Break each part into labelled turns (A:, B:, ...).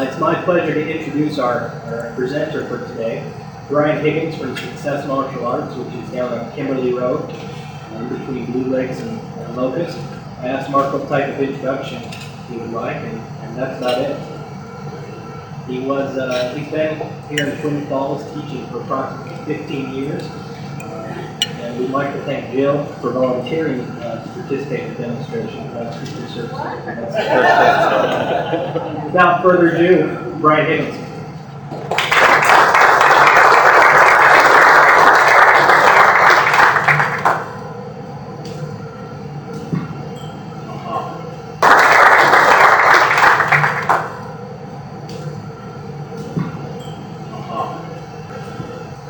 A: It's my pleasure to introduce our presenter for today, Brian Higgins from Success Martial Arts, which is down on Kimberly Road, between Blue Lakes and Locust. I asked Mark what type of introduction he would like, and that's about it. He's been here in Twin Falls teaching for approximately 15 years. And we'd like to thank Jill for volunteering to participate in the demonstration. Without further ado, Brian Higgins.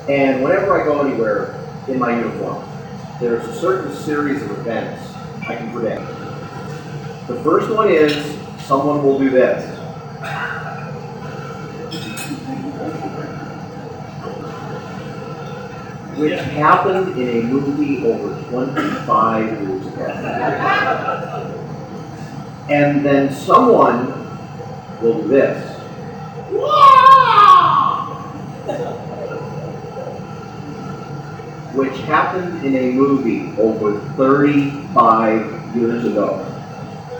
B: And whenever I go anywhere in my uniform, there's a certain series of events I can predict. The first one is someone will do this. Which happened in a movie over 25 years ago. And then someone will do this. Which happened in a movie over 35 years ago.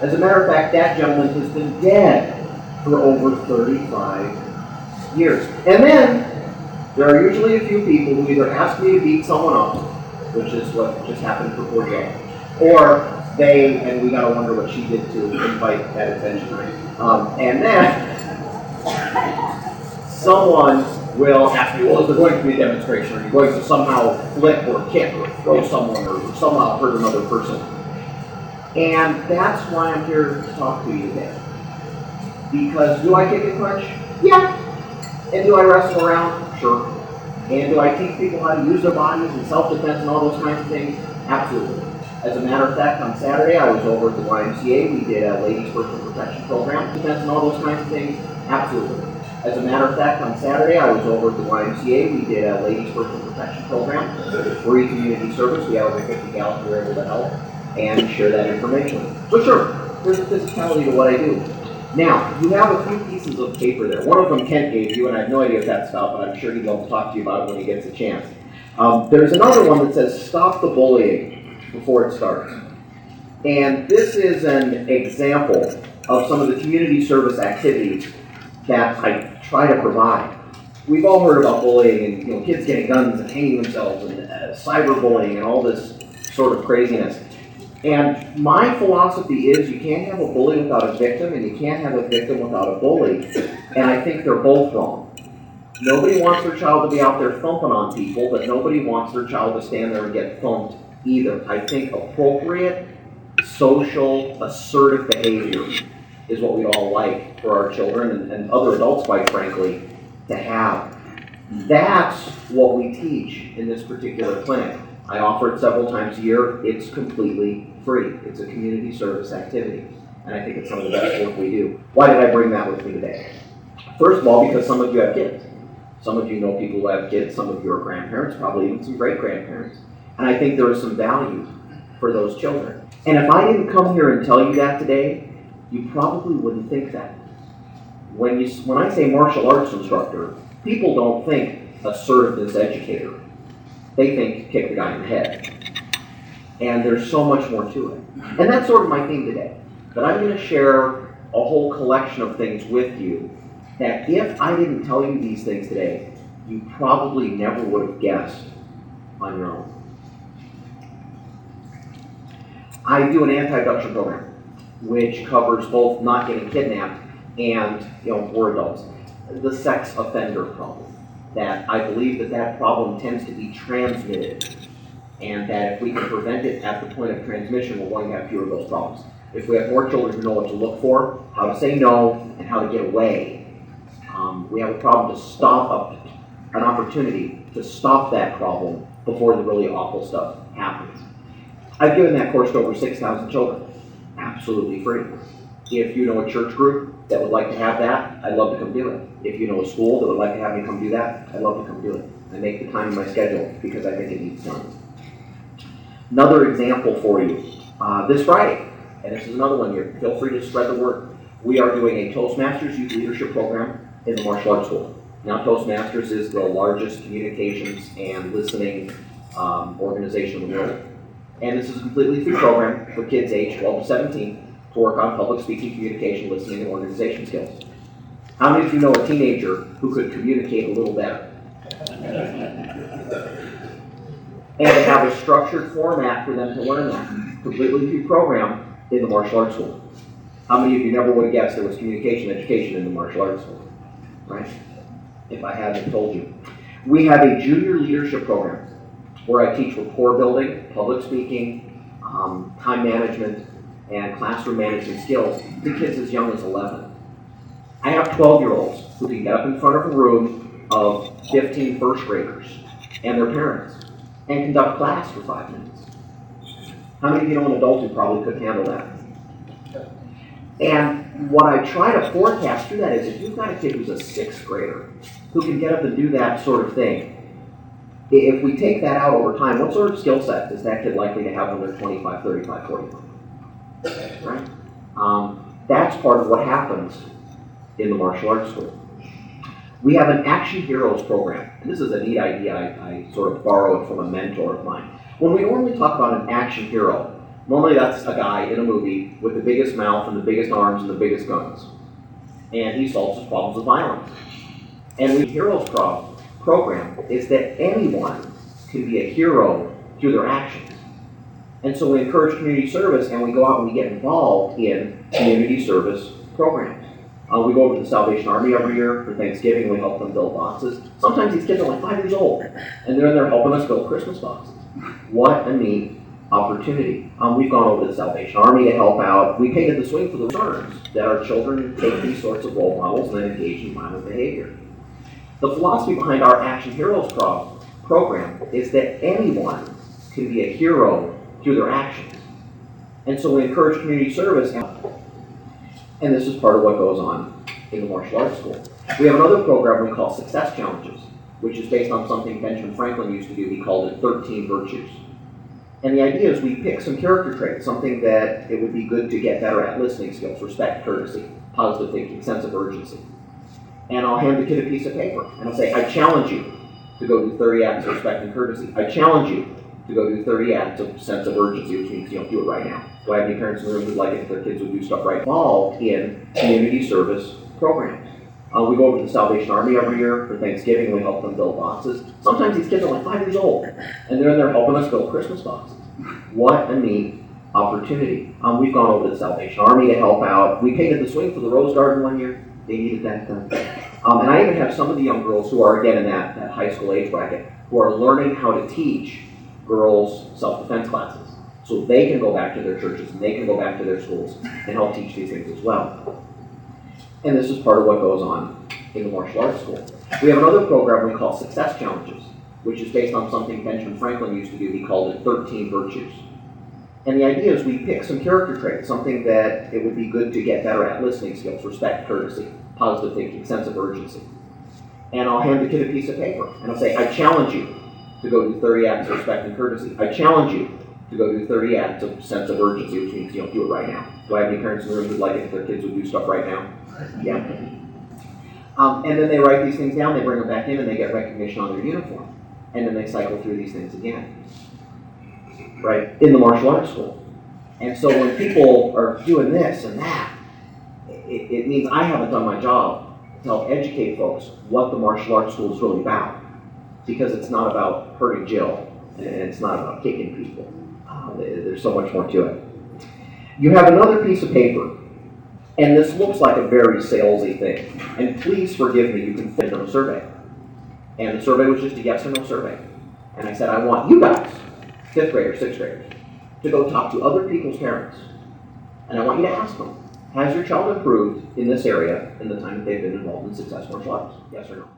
B: As a matter of fact, that gentleman has been dead for over 35 years. And then, there are usually a few people who either ask me to beat someone up, which is what just happened for poor Joe, or and we gotta wonder what she did to invite that attention, and then, someone will ask me, well, is there going to be a demonstration? Are you going to somehow flip or kick or throw someone or somehow hurt another person? And that's why I'm here to talk to you today. Because do I kick and punch? Yeah. And do I wrestle around? Sure. And do I teach people how to use their bodies and self-defense and all those kinds of things? Absolutely. As a matter of fact, on Saturday I was over at the YMCA. We did a ladies' personal protection program. Defense and all those kinds of things? Absolutely. As a matter of fact, on Saturday, I was over at the YMCA. We did a ladies' personal protection program, free community service. We had over 50 gals who were able to help and share that information. So sure, there's a physicality to what I do. Now, you have a few pieces of paper there. One of them Kent gave you, and I have no idea if that's about, but I'm sure he'd love to talk to you about it when he gets a chance. There's another one that says, stop the bullying before it starts. And this is an example of some of the community service activities that I try to provide. We've all heard about bullying and kids getting guns and hanging themselves and cyberbullying and all this sort of craziness. And my philosophy is you can't have a bully without a victim and you can't have a victim without a bully. And I think they're both wrong. Nobody wants their child to be out there thumping on people, but nobody wants their child to stand there and get thumped either. I think appropriate, social, assertive behavior is what we'd all like for our children and other adults, quite frankly, to have. That's what we teach in this particular clinic. I offer it several times a year. It's completely free. It's a community service activity. And I think it's some of the best work we do. Why did I bring that with me today? First of all, because some of you have kids. Some of you know people who have kids. Some of you are grandparents, probably even some great-grandparents. And I think there is some value for those children. And if I didn't come here and tell you that today, you probably wouldn't think that. When I say martial arts instructor, people don't think assertiveness educator. They think kick the guy in the head. And there's so much more to it. And that's sort of my theme today. That I'm going to share a whole collection of things with you that if I didn't tell you these things today, you probably never would have guessed on your own. I do an anti-abduction program, which covers both not getting kidnapped and, for adults, the sex offender problem. That I believe that problem tends to be transmitted, and that if we can prevent it at the point of transmission, we're going to have fewer of those problems. If we have more children who know what to look for, how to say no, and how to get away, we have a problem to stop an opportunity to stop that problem before the really awful stuff happens. I've given that course to over 6,000 children, absolutely free. If you know a church group that would like to have that, I'd love to come do it. If you know a school that would like to have me come do that, I'd love to come do it. I make the time in my schedule because I think it needs done. Another example for you, this Friday, and this is another one here, feel free to spread the word. we are doing a Toastmasters Youth Leadership Program in the martial arts school. Now, Toastmasters is the largest communications and listening organization in the world. And this is a completely free program for kids aged 12 to 17 to work on public speaking, communication, listening, and organization skills. How many of you know a teenager who could communicate a little better? And to have a structured format for them to learn that. Completely free program in the martial arts school. How many of you never would have guessed there was communication education in the martial arts school? Right? If I hadn't told you. We have a junior leadership program where I teach rapport building, public speaking, time management, and classroom management skills to kids as young as 11. I have 12-year-olds who can get up in front of a room of 15 first graders and their parents and conduct class for 5 minutes. How many of you know an adult who probably could handle that? And what I try to forecast through that is if you've got a kid who's a 6th grader who can get up and do that sort of thing, if we take that out over time, what sort of skill set is that kid likely to have when they're 25, 35, 45? Right? That's part of what happens in the martial arts school. We have an Action Heroes program. And this is a neat idea. I sort of borrowed from a mentor of mine. When we normally talk about an action hero, normally that's a guy in a movie with the biggest mouth and the biggest arms and the biggest guns. And he solves his problems with violence. And the Heroes program is that anyone can be a hero through their actions. And so we encourage community service and we go out and we get involved in community service programs. We go over to the Salvation Army every year for Thanksgiving. We help them build boxes. Sometimes these kids are like 5 years old, and they're in there helping us build Christmas boxes. What a neat opportunity. We've gone over to the Salvation Army to help out. We painted the swing for the returns that our children take these sorts of role models and then engage in violent behavior. The philosophy behind our Action Heroes program is that anyone can be a hero through their actions. And so we encourage community service. And this is part of what goes on in the martial arts school. We have another program we call Success Challenges, which is based on something Benjamin Franklin used to do. He called it 13 Virtues. And the idea is we pick some character traits, something that it would be good to get better at: listening skills, respect, courtesy, positive thinking, sense of urgency. And I'll hand the kid a piece of paper, and I'll say, I challenge you to go do 30 acts of respect and courtesy. I challenge you to go do 30 acts of sense of urgency, which means you don't do it right now. Do I have any parents in the room who'd like it if their kids would do stuff right? Involved in community service programs. We go over to the Salvation Army every year for Thanksgiving. We help them build boxes. Sometimes these kids are like 5 years old, and they're in there helping us build Christmas boxes. What a neat opportunity. We've gone over to the Salvation Army to help out. We painted the swing for the Rose Garden one year. They needed that done. And I even have some of the young girls who are, again, in that high school age bracket, who are learning how to teach girls self-defense classes. So they can go back to their churches and they can go back to their schools and help teach these things as well. And this is part of what goes on in the martial arts school. We have another program we call Success Challenges, which is based on something Benjamin Franklin used to do. He called it 13 Virtues. And the idea is we pick some character traits, something that it would be good to get better at: listening skills, respect, courtesy, positive thinking, sense of urgency. And I'll hand the kid a piece of paper, and I'll say, I challenge you to go do 30 acts of respect and courtesy. I challenge you to go do 30 acts of sense of urgency, which means you don't do it right now. Do I have any parents in the room who'd like it if their kids would do stuff right now? Yeah. And then they write these things down, they bring them back in, and they get recognition on their uniform. And then they cycle through these things again, right, in the martial arts school. And so when people are doing this and that, it means I haven't done my job to help educate folks what the martial arts school is really about. Because it's not about hurting Jill, and it's not about kicking people. There's so much more to it. You have another piece of paper, and this looks like a very salesy thing. And please forgive me, you can fit in a survey. And the survey was just a yes or no survey. And I said, I want you guys, 5th graders, 6th graders, to go talk to other people's parents. And I want you to ask them, has your child improved in this area in the time that they've been involved in Success Martial Arts? Yes or no?